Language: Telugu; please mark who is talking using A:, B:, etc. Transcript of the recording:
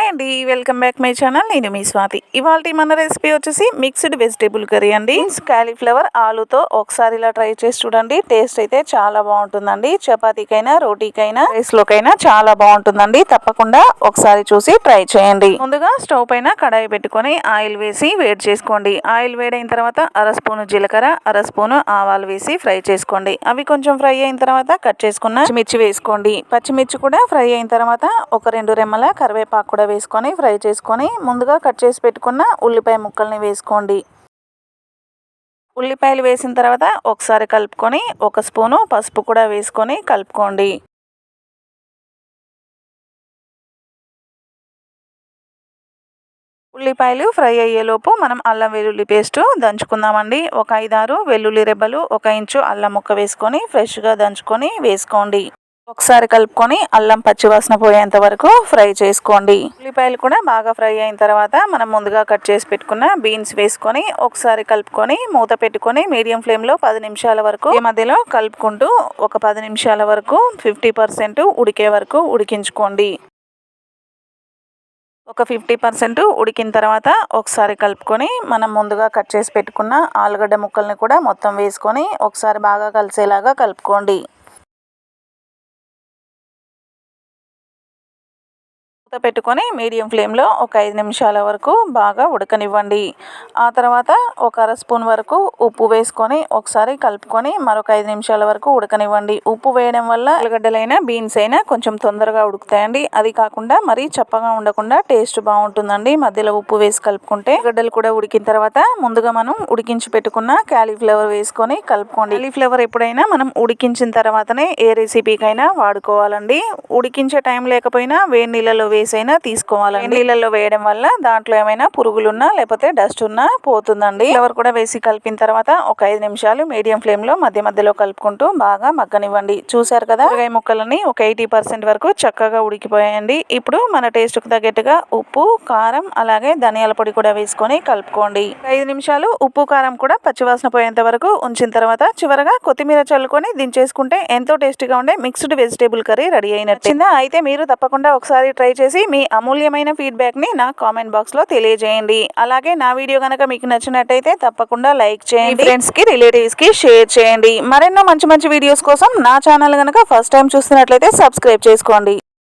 A: హాయ్ అండి, వెల్కమ్ బ్యాక్ మై ఛానల్. నేను మీ స్వాతి. ఇవాళ మన రెసిపీ వచ్చేసి మిక్స్డ్ వెజిటేబుల్ కర్రీ అండి. కాలీఫ్లవర్ ఆలుతో ఒకసారి ఇలా ట్రై చేసి చూడండి. టేస్ట్ అయితే చాలా బాగుంటుందండి. చపాతీకైనా రోటీకైనా రైస్ లోకైనా చాలా బాగుంటుందండి. తప్పకుండా ఒకసారి చూసి ట్రై చేయండి. ముందుగా స్టవ్ పైన కడాయి పెట్టుకొని ఆయిల్ వేసి వేడి చేసుకోండి. ఆయిల్ వేడైన తర్వాత అర స్పూను జీలకర్ర, అర స్పూను ఆవాలు వేసి ఫ్రై చేసుకోండి. అవి కొంచెం ఫ్రై అయిన తర్వాత కట్ చేసుకున్న పచ్చిమిర్చి వేసుకోండి. పచ్చిమిర్చి కూడా ఫ్రై అయిన తర్వాత ఒక 2 రెమ్మల కరివేపాకు కూడా వేసుకొని ఫ్రై చేసుకొని ముందుగా కట్ చేసి పెట్టుకున్న ఉల్లిపాయ ముక్కల్ని వేసుకోండి. ఉల్లిపాయలు వేసిన తర్వాత ఒకసారి కలుపుకొని 1 స్పూను పసుపు కూడా వేసుకొని కలుపుకోండి. ఉల్లిపాయలు ఫ్రై అయ్యేలోపు మనం అల్లం వెల్లుల్లి పేస్ట్ దంచుకుందామండి. ఒక 5-6 వెల్లుల్లి రెబ్బలు, 1 ఇంచు అల్లం ముక్క వేసుకొని ఫ్రెష్గా దంచుకొని వేసుకోండి. ఒకసారి కలుపుకొని అల్లం పచ్చివాసన పోయేంత వరకు ఫ్రై చేసుకోండి. ఉల్లిపాయలు కూడా బాగా ఫ్రై అయిన తర్వాత మనం ముందుగా కట్ చేసి పెట్టుకున్న బీన్స్ వేసుకొని ఒకసారి కలుపుకొని మూత పెట్టుకొని మీడియం ఫ్లేమ్లో 10 నిమిషాల వరకు ఈ మధ్యలో కలుపుకుంటూ ఒక 10 నిమిషాల వరకు 50% ఉడికే వరకు ఉడికించుకోండి. ఒక 50% ఉడికిన తర్వాత ఒకసారి కలుపుకొని మనం ముందుగా కట్ చేసి పెట్టుకున్న ఆలుగడ్డ ముక్కల్ని కూడా మొత్తం వేసుకొని ఒకసారి బాగా కలిసేలాగా కలుపుకోండి. పెట్టుకొని మీడియం ఫ్లేమ్లో ఒక 5 నిమిషాల వరకు బాగా ఉడకనివ్వండి. ఆ తర్వాత ఒక అర స్పూన్ వరకు ఉప్పు వేసుకొని ఒకసారి కలుపుకొని మరొక 5 నిమిషాల వరకు ఉడకనివ్వండి. ఉప్పు వేయడం వల్ల ఉల్లిగడ్డలైనా బీన్స్ అయినా కొంచెం తొందరగా ఉడుకుతాయండి. అది కాకుండా మరీ చప్పగా ఉండకుండా టేస్ట్ బాగుంటుందండి. మధ్యలో ఉప్పు వేసి కలుపుకుంటే ఉల్లిగడ్డలు కూడా ఉడికిన తర్వాత ముందుగా మనం ఉడికించి పెట్టుకున్న కాలీఫ్లవర్ వేసుకొని కలుపుకోండి. కాలీఫ్లవర్ ఎప్పుడైనా మనం ఉడికించిన తర్వాతనే ఏ రెసిపీకైనా వాడుకోవాలండి. ఉడికించే టైం లేకపోయినా వేడి నీళ్ళలో వేసైనా తీసుకోవాలండి. నీళ్ళల్లో వేయడం వల్ల దాంట్లో ఏమైనా పురుగులున్నా లేకపోతే డస్ట్ ఉన్నా పోతుందండి. ఫ్లవర్ కూడా వేసి కలిపిన తర్వాత ఒక 5 నిమిషాలు మీడియం ఫ్లేమ్ లో మధ్య మధ్యలో కలుపుకుంటూ బాగా మగ్గనివ్వండి. చూసారు కదా, కూరగాయ ముక్కలని ఒక 80% వరకు చక్కగా ఉడికిపోయాయండి. ఇప్పుడు మన టేస్ట్ కు తగ్గట్టుగా ఉప్పు, కారం అలాగే ధనియాల పొడి కూడా వేసుకొని కలుపుకోండి. 5 నిమిషాలు ఉప్పు కారం కూడా పచ్చివాసన పోయేంత వరకు ఉంచిన తర్వాత చివరగా కొత్తిమీర చల్లుకొని దించేసుకుంటే ఎంతో టేస్టీగా ఉండే మిక్స్డ్ వెజిటేబుల్ కర్రీ రెడీ అయినట్టు. అయితే మీరు తప్పకుండా ఒకసారి ట్రై చేసి మీ అమూల్యమైన ఫీడ్బ్యాక్ ని నా కామెంట్ బాక్స్ లో తెలియజేయండి. అలాగే నా వీడియో కనుక మీకు నచ్చినట్టయితే తప్పకుండా లైక్ చేయండి, ఫ్రెండ్స్ కి రిలేటివ్స్ కి షేర్ చేయండి. మరెన్నో మంచి మంచి వీడియోస్ కోసం నా ఛానల్ కనుక ఫస్ట్ టైం చూస్తున్నట్లయితే సబ్స్క్రైబ్ చేసుకోండి.